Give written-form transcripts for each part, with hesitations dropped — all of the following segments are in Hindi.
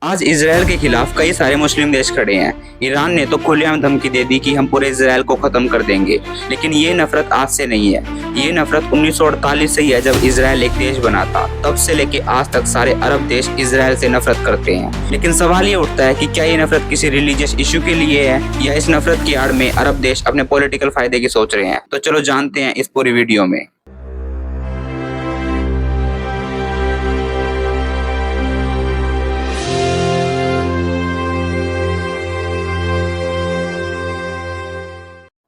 आज इसराइल के खिलाफ कई सारे मुस्लिम देश खड़े हैं। ईरान ने तो खुलेआम धमकी दे दी कि हम पूरे इसराइल को खत्म कर देंगे। लेकिन ये नफरत आज से नहीं है, ये नफरत 1948 से ही है, जब इसराइल एक देश बना था। तब से लेके आज तक सारे अरब देश इसराइल से नफरत करते हैं। लेकिन सवाल ये उठता है कि क्या ये नफरत किसी रिलीजियस इशू के लिए है या इस नफरत की आड़ में अरब देश अपने पॉलिटिकल फायदे की सोच रहे हैं। तो चलो जानते हैं इस पूरी वीडियो में।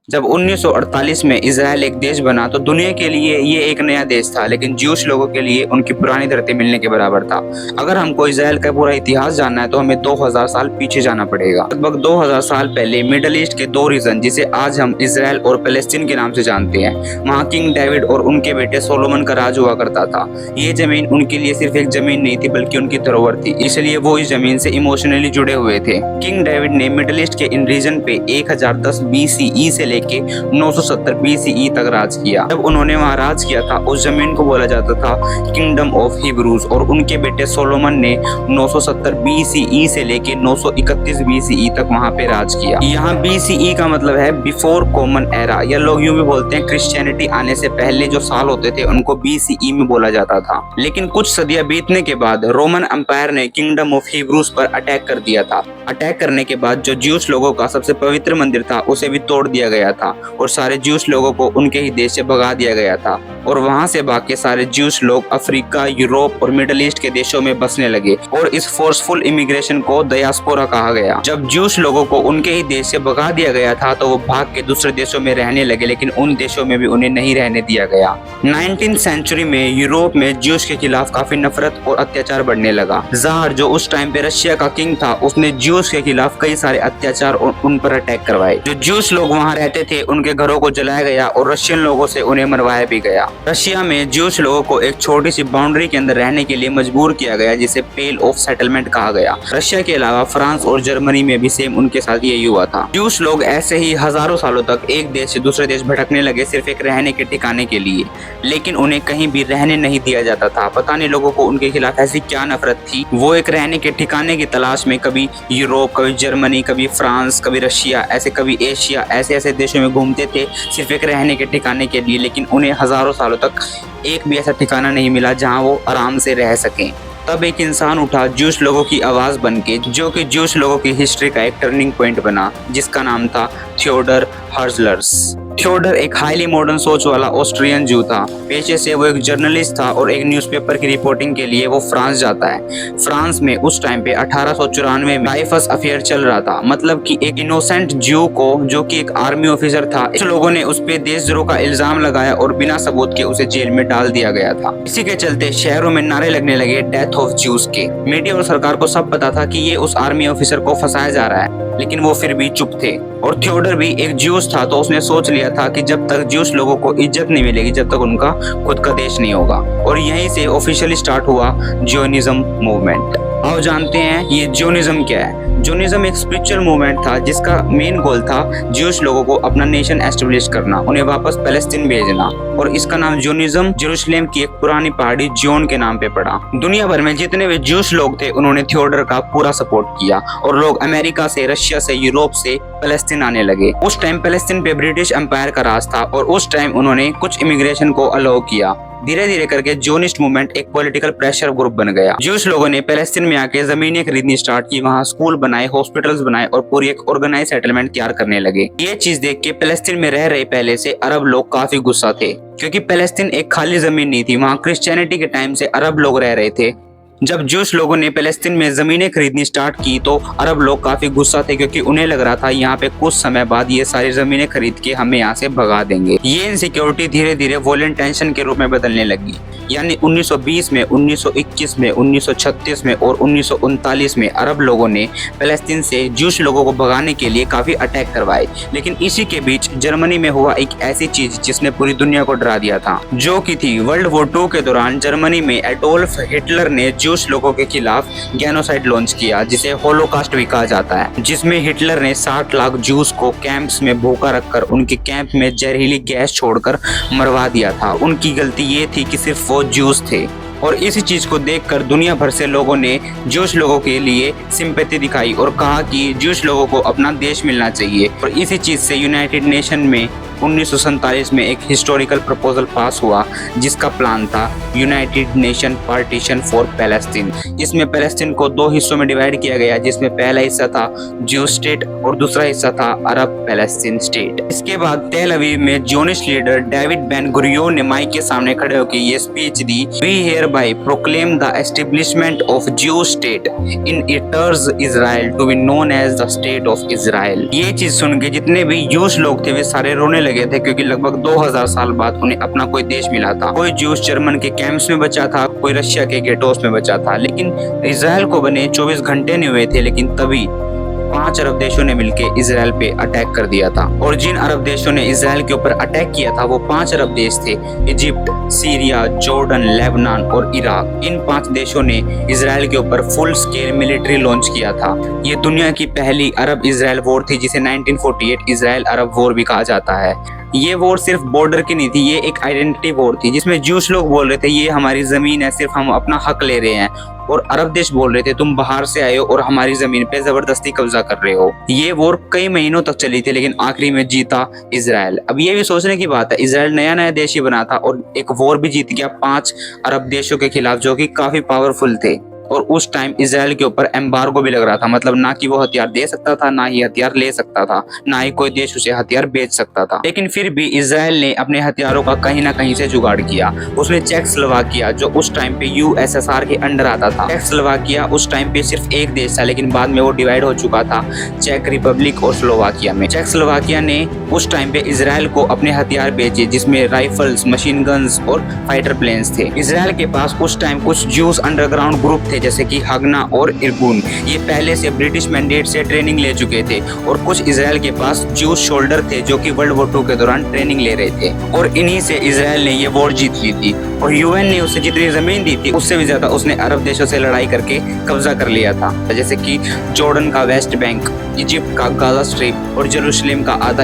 जब 1948 में इसराइल एक देश बना तो दुनिया के लिए ये एक नया देश था, लेकिन ज्यूश लोगों के लिए उनकी पुरानी धरती मिलने के बराबर था। अगर हमको इसराइल का पूरा इतिहास जानना है तो हमें 2000 साल पीछे जाना पड़ेगा। लगभग 2000 साल पहले मिडल ईस्ट के दो रीजन, जिसे आज हम इसराइल और पैलेस्टीन के नाम से जानते हैं, वहाँ किंग डेविड और उनके बेटे सोलोमन का राज हुआ करता था। ये जमीन उनके लिए सिर्फ एक जमीन नहीं थी, बल्कि उनकी धरोहर थी, इसलिए वो इस जमीन से इमोशनली जुड़े हुए थे। किंग डेविड ने मिडल ईस्ट के इन रीजन पे 1010 BCE से लेके 970 BCE तक राज किया। जब उन्होंने वहां राज किया था, उस जमीन को बोला जाता था किंगडम ऑफ हिब्रूज, और उनके बेटे सोलोमन ने 970 BCE से लेके 931 BCE तक वहां पे राज किया। यहाँ BCE का मतलब है बिफोर कॉमन एरा, या लोग यूं भी बोलते हैं क्रिश्चियनिटी आने से पहले जो साल होते थे उनको BCE में बोला जाता था। लेकिन कुछ सदियां बीतने के बाद रोमन एम्पायर ने किंगडम ऑफ हिब्रूज पर अटैक कर दिया था। अटैक करने के बाद जो ज्यूस लोगों का सबसे पवित्र मंदिर था उसे भी तोड़ दिया गया था, और सारे ज्यूस लोगों को उनके ही देश से भगा दिया गया था। और वहां से भाग के सारे ज्यूस लोग अफ्रीका, यूरोप और मिडिल ईस्ट के देशों में बसने लगे, और इस फोर्सफुल इमिग्रेशन को डायस्पोरा कहा गया। जब ज्यूस लोगों को उनके ही देश से भगा दिया गया था तो वो भाग के दूसरे देशों में रहने लगे, लेकिन उन देशों में भी उन्हें नहीं रहने दिया गया। 19th सेंचुरी में यूरोप में ज्यूस के खिलाफ काफी नफरत और अत्याचार बढ़ने लगा। जार, जो उस टाइम पे रशिया का किंग था, उसने ज्यूस के खिलाफ कई सारे अत्याचार और उन पर अटैक करवाए। जो ज्यूस लोग वहाँ रहते थे उनके घरों को जलाया गया, और रशियन लोगों से उन्हें मरवाया भी गया। रशिया में ज्यूस लोगों को एक छोटी सी बाउंड्री के अंदर रहने के लिए मजबूर किया गया, जिसे पेल ऑफ सेटलमेंट कहा गया। रशिया के अलावा फ्रांस और जर्मनी में भी सेम उनके साथ यही हुआ था। ज्यूस लोग ऐसे ही हजारों सालों तक एक देश से दूसरे देश भटकने लगे, सिर्फ एक रहने के ठिकाने के लिए, लेकिन उन्हें कहीं भी रहने नहीं दिया जाता था। पता नहीं लोगों को उनके खिलाफ ऐसी क्या नफरत थी। वो एक रहने के ठिकाने की तलाश में कभी यूरोप, कभी जर्मनी, कभी फ्रांस, कभी रशिया, ऐसे कभी एशिया, ऐसे देशों में घूमते थे सिर्फ एक रहने के ठिकाने के लिए, लेकिन उन्हें हजारों सालों तक एक भी ऐसा ठिकाना नहीं मिला जहां वो आराम से रह सकें। तब एक इंसान उठा ज्यूस लोगों की आवाज बनके, जो कि ज्यूस लोगों की हिस्ट्री का एक टर्निंग पॉइंट बना, जिसका नाम था थियोडर हर्जलर्स। थियोडर एक हाईली मॉडर्न सोच वाला ऑस्ट्रियन जू था। पेशे से वो एक जर्नलिस्ट था, और एक न्यूज़पेपर की रिपोर्टिंग के लिए वो फ्रांस जाता है। फ्रांस में उस टाइम पे 1894 में टाइफस अफेयर चल रहा था, मतलब कि एक इनोसेंट ज्यू को, जो कि एक आर्मी ऑफिसर था, इस लोगों ने उस पे देशद्रोह का इल्जाम लगाया और बिना सबूत के उसे जेल में डाल दिया गया था। इसी के चलते शहरों में नारे लगने लगे डेथ ऑफ ज्यूस के। मीडिया और सरकार को सब पता था कि ये उस आर्मी ऑफिसर को फंसाया जा रहा है, लेकिन वो फिर भी चुप थे। और थियोडर भी एक ज्यूस था, तो उसने सोच लिया था कि जब तक ज्यूस लोगों को इज्जत नहीं मिलेगी, जब तक उनका खुद का देश नहीं होगा। और यहीं से ऑफिशियली स्टार्ट हुआ जियोनिज्म मूवमेंट। आओ जानते हैं ये जियोनिज्म क्या है। जियोनिज्म एक स्पिरिचुअल मूवमेंट था, जिसका मेन गोल था ज्यूस लोगों को अपना नेशन एस्टेब्लिश करना, उन्हें वापस पैलेस्टीन भेजना। और इसका नाम जियोनिज्म जेरूशलेम की एक पुरानी पहाड़ी जियोन के नाम पे पड़ा। दुनिया भर में जितने भी ज्यूस लोग थे उन्होंने थियोडर का पूरा सपोर्ट किया, और लोग अमेरिका से, रशिया से, यूरोप से पैलेस्टीन आने लगे। उस टाइम पैलेस्टीन पे ब्रिटिश एम्पायर का राज था, और उस टाइम उन्होंने कुछ इमिग्रेशन को अलाउ किया। धीरे धीरे करके जियोनिस्ट मूवमेंट एक पॉलिटिकल प्रेशर ग्रुप बन गया। ज्यूस लोगों ने पैलेस्टीन में आके जमीनें खरीदनी स्टार्ट की, वहाँ स्कूल बनाए, हॉस्पिटल्स बनाए, और पूरी एक ऑर्गेनाइज सेटलमेंट तैयार करने लगे। ये चीज देख के पैलेस्टीन में रह रहे पहले से अरब लोग काफी गुस्सा थे, क्योंकि पैलेस्टीन एक खाली जमीन नहीं थी, वहाँ क्रिश्चियनिटी के टाइम से अरब लोग रह रहे थे। जब ज्यूस लोगों ने पैलेस्टीन में जमीनें खरीदनी स्टार्ट की तो अरब लोग काफी गुस्सा थे, क्योंकि उन्हें लग रहा था यहाँ पे कुछ समय बाद ये सारी जमीनें खरीद के हमें यहाँ से भगा देंगे। ये इनसिक्योरिटी धीरे धीरे वॉयलेंट टेंशन के रूप में बदलने लगी। यानी 1920 में, 1921 में, 1936 में और 1939 में अरब लोगों ने पैलेस्टीन से ज्यूस लोगों को भगाने के लिए काफी अटैक करवाए। लेकिन इसी के बीच जर्मनी में हुआ एक ऐसी चीज जिसने पूरी दुनिया को डरा दिया था, जो की थी वर्ल्ड वॉर 2 के दौरान जर्मनी में एडोल्फ हिटलर ने ज्यूस लोगों के खिलाफ जेनोसाइड लॉन्च किया, जिसे होलोकास्ट भी कहा जाता है, जिसमें हिटलर ने 60 लाख ज्यूस को कैंप्स में भूखा रखकर उनके कैंप में जहरीली गैस छोड़कर मरवा दिया था। उनकी गलती ये थी कि सिर्फ वो ज्यूस थे, और इसी चीज को देखकर दुनिया भर से लोगों ने ज्यूश लोगों के लिए सिंपैथी दिखाई और कहा कि ज्यूश लोगों को अपना देश मिलना चाहिए। और इसी चीज से यूनाइटेड नेशन में 1947 में एक हिस्टोरिकल प्रपोजल पास हुआ जिसका प्लान था United nation partition for Palestine. इसमें पैलेस्टीन को दो हिस्सों में डिवाइड किया गया, जिसमें पहला हिस्सा था ज्यू स्टेट और दूसरा हिस्सा था अरब पैलेस्टीन स्टेट। इसके बाद तेल अवीव में Zionist leader David Ben Gurion ने माइक के सामने खड़े होकर ये स्पीच दी, we hereby proclaim the establishment of Jew state in इटर्स Israel to be known as the state of Israel. ये चीज सुन के जितने भी ज्यूश लोग थे वे सारे रोने लगे थे, क्योंकि लगभग 2000 साल बाद उन्हें अपना कोई देश मिला था। कोई ज्यूश जर्मन के कैंप्स में बचा था, कोई रशिया के गेटोस में बचा था, लेकिन इजराइल को बने 24 घंटे नहीं हुए थे, लेकिन तभी 5 अरब देशों ने मिलकर इजराइल पे अटैक कर दिया था। और जिन अरब देशों ने इजराइल के ऊपर अटैक किया था वो 5 अरब देश थे, इजिप्ट, सीरिया, जॉर्डन, लेबनान और इराक। इन 5 देशों ने इजराइल के ऊपर फुल स्केल मिलिट्री लॉन्च किया था। ये दुनिया की पहली अरब इजराइल वॉर थी, जिसे 1948 इजराइल अरब वॉर भी कहा जाता है। ये वॉर सिर्फ बॉर्डर की नहीं थी, ये एक आइडेंटिटी वॉर थी, जिसमें ज्यूश लोग बोल रहे थे ये हमारी जमीन है, सिर्फ हम अपना हक ले रहे हैं, और अरब देश बोल रहे थे तुम बाहर से आए हो और हमारी जमीन पे जबरदस्ती कब्जा कर रहे हो। ये वॉर कई महीनों तक चली थी, लेकिन आखिरी में जीता इजराइल। अब ये भी सोचने की बात है, इजराइल नया नया देश ही बना था और एक वॉर भी जीत गया 5 अरब देशों के खिलाफ, जो कि काफी पावरफुल थे। और उस टाइम इजराइल के ऊपर एम्बार्गो भी लग रहा था, मतलब ना कि वो हथियार दे सकता था, ना ही हथियार ले सकता था, ना ही कोई देश उसे हथियार बेच सकता था। लेकिन फिर भी इजराइल ने अपने हथियारों का कहीं ना कहीं से जुगाड़ किया। उसने चेकोस्लोवाकिया, जो उस टाइम पे यूएसएसआर के अंडर आता था, चेकोस्लोवाकिया उस टाइम पे सिर्फ एक देश था, लेकिन बाद में वो डिवाइड हो चुका था चेक रिपब्लिक और स्लोवाकिया में। चेकोस्लोवाकिया ने उस टाइम पे इजराइल को अपने हथियार बेचे, जिसमें राइफल्स, मशीन गन्स और फाइटर प्लेन्स थे। इजराइल के पास उस टाइम कुछ ज्यूस अंडरग्राउंड ग्रुप थे, जैसे कि हगना और इरगुन। ये पहले से ब्रिटिश मैंडेट से ट्रेनिंग ले चुके थे। और कुछ इजराइल के पास ज्यूस शोल्डर थे, जो कि वर्ल्ड वॉर 2 के दौरान ट्रेनिंग ले रहे थे, और इन्हीं से इजराइल ने ये वॉर जीत ली थी। और यूएन ने उसे जितनी जमीन दी थी उससे भी ज्यादा उसने अरब देशों से लड़ाई करके कब्जा कर लिया था, जैसे कि जॉर्डन का वेस्ट बैंक, इजिप्ट का गाजा स्ट्रिप और जेरूशलेम का आधा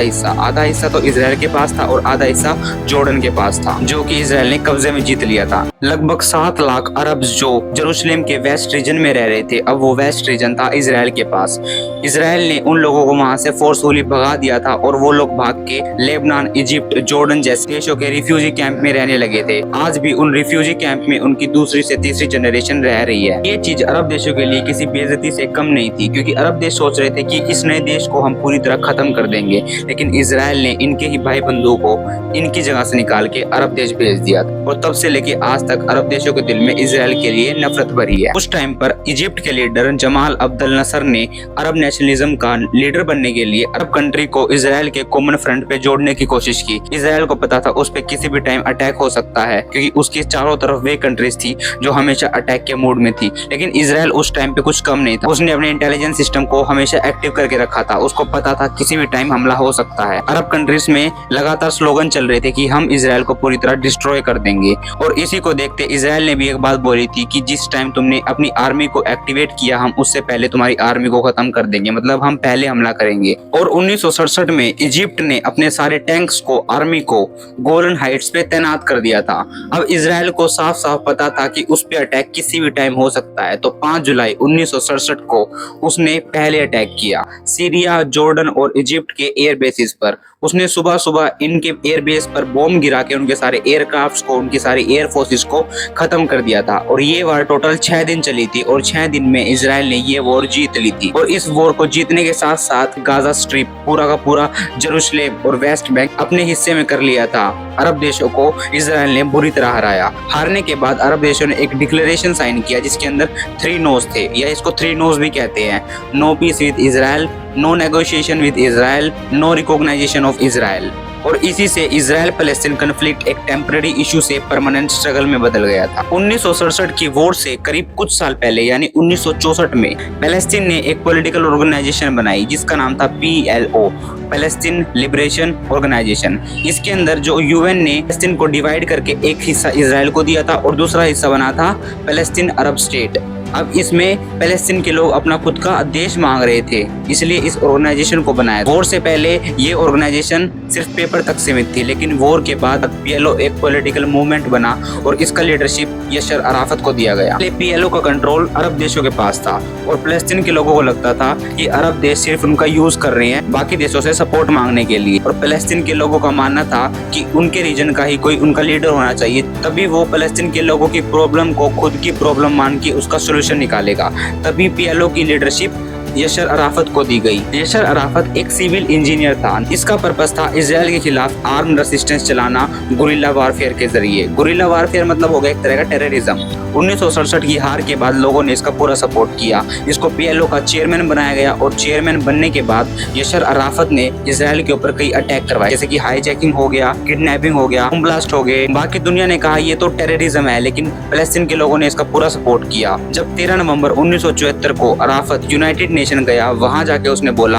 हिस्सा तो इजराइल के पास था और आधा हिस्सा जॉर्डन के पास था, जो कि इजराइल ने कब्जे में जीत लिया था। लगभग 7 लाख अरब जो जेरूशलेम के वेस्ट रीजन में रह रहे थे, अब वो वेस्ट रीजन था इजराइल के पास। इजराइल ने उन लोगों को वहां से फोर्सफुली भगा दिया था और वो लोग भाग के लेबनान, इजिप्ट, जॉर्डन जैसे देशों के रिफ्यूजी कैंप में रहने लगे थे। आज भी उन रिफ्यूजी कैंप में उनकी दूसरी से तीसरी जनरेशन रह रही है। ये चीज अरब देशों के लिए किसी बेइज्जती से कम नहीं थी, क्योंकि अरब देश सोच रहे थे कि इस नए देश को हम पूरी तरह खत्म कर देंगे, लेकिन इजराइल ने इनके ही भाई बंधुओं को इनकी जगह से निकाल के अरब देश भेज दिया। और तब से लेके आज तक अरब देशों के दिल में इजराइल के लिए नफरत भरी है। उस टाइम पर इजिप्ट के लीडर जमाल अब्दुल नसर ने अरब नेशनलिज्म का लीडर बनने के लिए अरब कंट्री को इजराइल के कॉमन फ्रंट पे जोड़ने की कोशिश की। इजराइल को पता था उस पे किसी भी टाइम अटैक हो सकता है, क्योंकि उसके चारों तरफ वे कंट्रीज थी जो हमेशा अटैक के मूड में थी। लेकिन इजराइल उस टाइम पे कुछ कम नहीं था, उसने अपने इंटेलिजेंस सिस्टम को हमेशा एक्टिव करके रखा था। उसको पता था किसी भी टाइम हमला हो सकता है। अरब कंट्रीज में लगातार स्लोगन चल रहे थे कि हम इजराइल को पूरी तरह डिस्ट्रॉय कर देंगे। और इसी को देखते इजराइल ने भी एक बात बोली थी कि जिस टाइम तुमने अपनी आर्मी को एक्टिवेट किया, हम उससे पहले तुम्हारी आर्मी को खत्म कर देंगे, मतलब हम पहले हमला करेंगे। और 1967 में इजिप्ट ने अपने सारे टैंक्स को, आर्मी को गोलन हाइट्स पे तैनात कर दिया था। अब इजराइल को साफ साफ पता था कि उस पे अटैक किसी भी टाइम हो सकता है, तो 5 जुलाई 1967 को उसने पहले अटैक किया सीरिया, जॉर्डन और इजिप्ट के एयर बेसिस पर। उसने सुबह सुबह इनके एयर बेस पर बॉम्ब गिरा के उनके सारे एयरक्राफ्ट्स को, उनकी सारी एयर फोर्सेस को खत्म कर दिया था। और ये वार टोटल 6 दिन चली थी और 6 दिन में इजराइल ने ये वॉर जीत ली थी। और इस वॉर को जीतने के साथ साथ गाजा स्ट्रिप, पूरा का पूरा जेरूशलेम और वेस्ट बैंक अपने हिस्से में कर लिया था। अरब देशों को इजराइल ने बुरी तरह हराया। हारने के बाद अरब देशों ने एक डिक्लेरेशन साइन किया जिसके अंदर 3 नोज थे, या इसको 3 नोज भी कहते हैं। No peace with Israel, no negotiation with Israel, no recognition of Israel. और इसी से इजराइल पैलेस्टीन कन्फ्लिक्ट एक टेम्पररी इशू से परमानेंट स्ट्रगल में बदल गया था। 1967 की वॉर से करीब कुछ साल पहले यानी 1964 में पैलेस्टीन ने एक पॉलिटिकल ऑर्गेनाइजेशन बनाई जिसका नाम था PLO, पैलेस्टीन लिबरेशन ऑर्गेनाइजेशन। इसके अंदर जो यूएन ने पैलेस्टीन को डिवाइड करके एक हिस्सा इजराइल को दिया था और दूसरा हिस्सा बना था पैलेस्टीन अरब स्टेट। अब इसमें पैलेस्टीन के लोग अपना खुद का देश मांग रहे थे, इसलिए इस ऑर्गेनाइजेशन को बनाया। वॉर से पहले ये ऑर्गेनाइजेशन सिर्फ पेपर तक सीमित थी, लेकिन वॉर के बाद पीएलओ एक पॉलिटिकल मूवमेंट बना और इसका लीडरशिप यासर अराफत को दिया गया। पीएलओ का कंट्रोल अरब देशों के पास था और पैलेस्टीन के लोगों को लगता था कि अरब देश सिर्फ उनका यूज कर रहे हैं बाकी देशों से सपोर्ट मांगने के लिए, और पैलेस्टीन के लोगों का मानना था कि उनके रीजन का ही कोई उनका लीडर होना चाहिए, तभी वो पैलेस्टीन के लोगों की प्रॉब्लम को खुद की प्रॉब्लम मान के उसका सोल्यूशन निकालेगा। तभी पीएलओ की लीडरशिप यासर अराफत को दी गई। यासर अराफत एक सिविल इंजीनियर था। इसका पर्पस था इजराइल के खिलाफ आर्म रेसिस्टेंस चलाना गुरिल्ला वारफेयर के जरिए। गुरिल्ला वारफेयर मतलब हो गया एक तरह का टेररिज्म। 1967 की हार के बाद लोगों ने इसका पूरा सपोर्ट किया। इसको पीएलओ का चेयरमैन बनाया गया और चेयरमैन बनने के बाद यासर अराफत ने इजराइल के ऊपर कई अटैक करवाए, जैसे कि हाईजैकिंग हो गया, किडनैपिंग हो गया, बम ब्लास्ट हो गए। बाकी दुनिया ने कहा ये तो टेररिज्म है, लेकिन पैलेस्टीन के लोगों ने इसका पूरा सपोर्ट किया। जब 13 नवंबर 1974 को अराफत यूनाइटेड नेशन गया, वहां जाके उसने बोला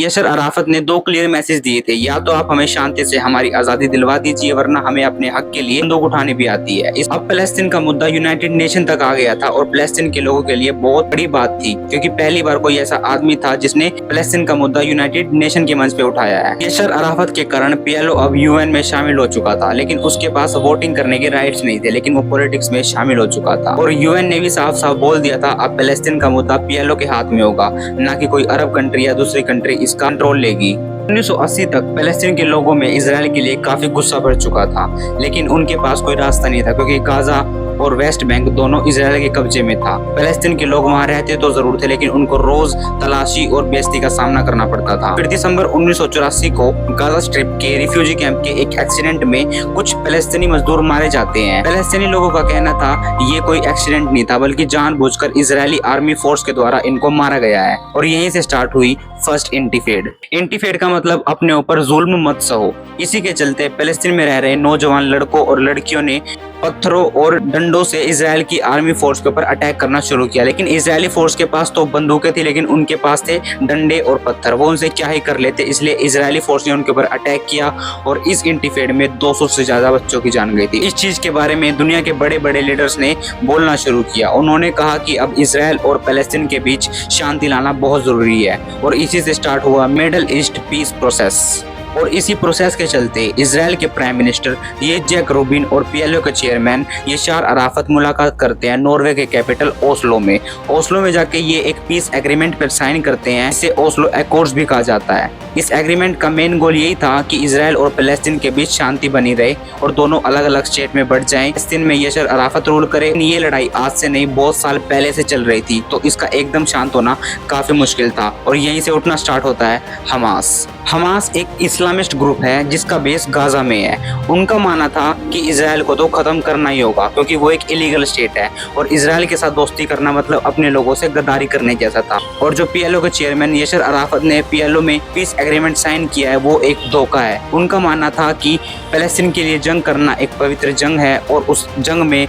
यासर अराफत ने 2 क्लियर मैसेज दिए थे, या तो आप हमें शांति से हमारी आजादी दिलवा दीजिए, वरना हमें अपने हक के लिए बंदूक उठाने भी आती है। अब पैलेस्टीन का मुद्दा यूनाइटेड नेशन तक आ गया था और पैलेस्टीन के लोगों के लिए बहुत बड़ी बात थी, क्योंकि पहली बार कोई ऐसा आदमी था जिसने पैलेस्टीन का मुद्दा यूनाइटेड नेशन के मंच पे उठाया है। यासर अराफत के कारण पीएलओ अब यूएन में शामिल हो चुका था, लेकिन उसके पास वोटिंग करने के राइट्स नहीं थे, लेकिन वो पॉलिटिक्स में शामिल हो चुका था। और यूएन ने भी साफ साफ बोल दिया था अब पैलेस्टीन का मुद्दा पीएलओ के हाथ में होगा, ना कि कोई अरब कंट्री या दूसरी कंट्री इसका कंट्रोल लेगी। 1980 तक पैलेस्टीन के लोगों में इजराइल के लिए काफी गुस्सा भर चुका था, लेकिन उनके पास कोई रास्ता नहीं था, क्योंकि गाजा और वेस्ट बैंक दोनों इजराइल के कब्जे में था। पैलेस्टीन के लोग वहां रहते तो जरूर थे, लेकिन उनको रोज तलाशी और बेइज्जती का सामना करना पड़ता था। फिर दिसंबर 1984 को गाजा स्ट्रिप के रिफ्यूजी कैंप के एक एक्सीडेंट में कुछ पैलेस्तीनी मजदूर मारे जाते हैं। पैलेस्तीनी लोगों का कहना था ये कोई एक्सीडेंट नहीं था, बल्कि जानबूझकर इजरायली आर्मी फोर्स के द्वारा इनको मारा गया है। और यहीं से स्टार्ट हुई फर्स्ट इंटीफेड। इंटीफेड का मतलब अपने ऊपर जुल्म मत सहो। इसी के चलते पैलेस्टीन में रह रहे नौजवान लड़कों और लड़कियों ने पत्थरों और डंडों से इजराइल की आर्मी फोर्स के ऊपर अटैक करना शुरू किया। लेकिन इजरायली फोर्स के पास तो बंदूकें थी, लेकिन उनके पास थे डंडे और पत्थर, वो उनसे क्या ही कर लेते। इसलिए इजरायली फोर्स ने उनके ऊपर अटैक किया और इस इंटीफेड में 200 से ज्यादा बच्चों की जान गई थी। इस चीज के बारे में दुनिया के बड़े बड़े लीडर्स ने बोलना शुरू किया। उन्होंने कहा कि अब इजराइल और पैलेस्टीन के बीच शांति लाना बहुत जरूरी है, और इसी से स्टार्ट हुआ मिडल ईस्ट पीस प्रोसेस। और इसी प्रोसेस के चलते इजराइल के प्राइम मिनिस्टर येत्जक रूबिन और पीएलओ के चेयरमैन यासर अराफत मुलाकात करते हैं नॉर्वे के कैपिटल ओस्लो में। ओस्लो में जाके ये एक पीस एग्रीमेंट पर साइन करते हैं, इसे ओस्लो एकॉर्ड्स भी कहा जाता है। इस एग्रीमेंट का मेन गोल यही था कि इजराइल और पैलेस्टीन के बीच शांति बनी रहे और दोनों अलग अलग स्टेट में बढ़ जाएं। पैलेस्टीन में यासर अराफत रूल करे। ये लड़ाई आज से नहीं, बहुत साल पहले से चल रही थी, तो इसका एकदम शांत होना काफी मुश्किल था। और यहीं से उठना स्टार्ट होता है हमास। हमास एक इस्लामिस्ट ग्रुप है जिसका बेस गाजा में है। उनका मानना था कि इजराइल को तो खत्म करना ही होगा, क्योंकि वो एक इलीगल स्टेट है और इजराइल के साथ दोस्ती करना मतलब अपने लोगों से गद्दारी करने जैसा था। और जो पीएलओ के चेयरमैन यासर अराफत ने पीएलओ में पीस एग्रीमेंट साइन किया है, वो एक धोखा है। उनका मानना था कि पैलेस्टीन के लिए जंग करना एक पवित्र जंग है और उस जंग में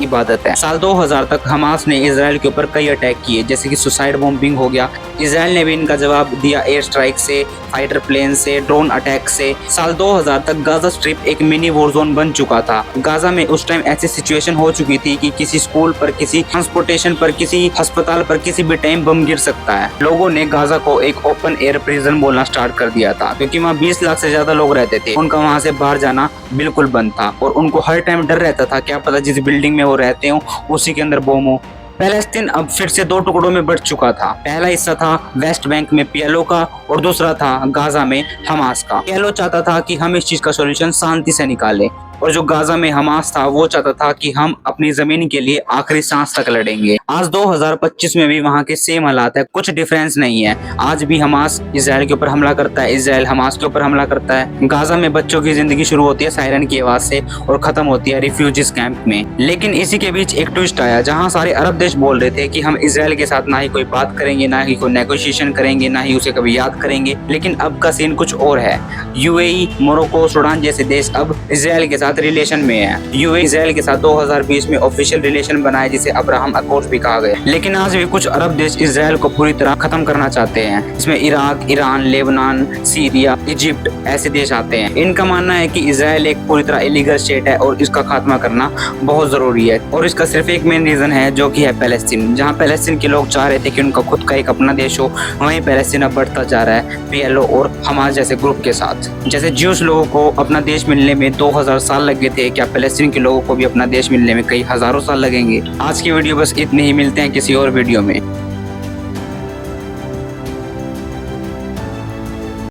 इबादत है। साल 2000 तक हमास ने इजराइल के ऊपर कई अटैक किए, जैसे कि सुसाइड बॉम्बिंग हो गया। इजराइल ने भी इनका जवाब दिया एयर स्ट्राइक से, फाइटर प्लेन से, ड्रोन अटैक से। साल 2000 तक गाजा स्ट्रिप एक मिनी वॉर जोन बन चुका था। गाजा में उस टाइम ऐसी सिचुएशन हो चुकी थी कि किसी स्कूल पर, किसी ट्रांसपोर्टेशन पर, किसी अस्पताल पर किसी भी टाइम बम गिर सकता है। लोगों ने गाजा को एक ओपन एयर प्रिजन बोलना स्टार्ट कर दिया था, क्योंकि वहाँ 20 लाख से ज्यादा लोग रहते थे। उनका वहाँ से बाहर जाना बिल्कुल बंद था और उनको हर टाइम डर रहता था, क्या पता जिस बिल्डिंग में वो रहते हो उसी के अंदर बम हो। पैलेस्टीन अब फिर से 2 टुकड़ों में बढ़ चुका था। पहला हिस्सा था वेस्ट बैंक में पीएलओ का और दूसरा था गाजा में हमास का। पीएलओ चाहता था कि हम इस चीज का सॉल्यूशन शांति से निकालें, और जो गाजा में हमास था वो चाहता था कि हम अपनी जमीन के लिए आखिरी सांस तक लड़ेंगे। आज 2025 में भी वहाँ के सेम हालात है, कुछ डिफरेंस नहीं है। आज भी हमास इजराइल के ऊपर हमला करता है, इजराइल हमास के ऊपर हमला करता है। गाजा में बच्चों की जिंदगी शुरू होती है सायरन की आवाज से और खत्म होती है रिफ्यूजीज कैंप में। लेकिन इसी के बीच एक ट्विस्ट आया, जहाँ सारे अरब देश बोल रहे थे कि हम इजराइल के साथ ना ही कोई बात करेंगे, ना ही कोई नेगोशिएशन करेंगे, ना ही उसे कभी याद करेंगे। लेकिन अब का सीन कुछ और है। यूएई, मोरक्को, सूडान जैसे देश अब इजराइल के साथ रिलेशन में है। यूएई इजराइल के साथ 2020 में ऑफिशियल रिलेशन बनाए, जिसे अब्राहम अकॉर्ड्स भी भी कहा गया। लेकिन आज भी कुछ अरब देश इजराइल को पूरी तरह खत्म करना चाहते हैं। इसमें Iraq, Iran, Lebanon, Syria, Egypt ऐसे देश आते हैं। इनका मानना है कि इजराइल एक पूरी तरह इलीगल स्टेट है और इसका खात्मा करना बहुत जरूरी है। और इसका सिर्फ एक मेन रीजन है जो कि है पैलेस्टीन। जहाँ पैलेस्टीन के लोग चाह रहे थे कि उनका खुद का एक अपना देश हो, वहीं पैलेस्टीन अब बढ़ता जा रहा है PLO और हमास जैसे ग्रुप के साथ। जैसे ज्यूस लोगों को अपना देश मिलने में 2000 साल लग गए थे, क्या पैलेस्टीन के लोगों को भी अपना देश मिलने में कई हजारों साल लगेंगे? आज की वीडियो बस इतने ही, मिलते हैं किसी और वीडियो में।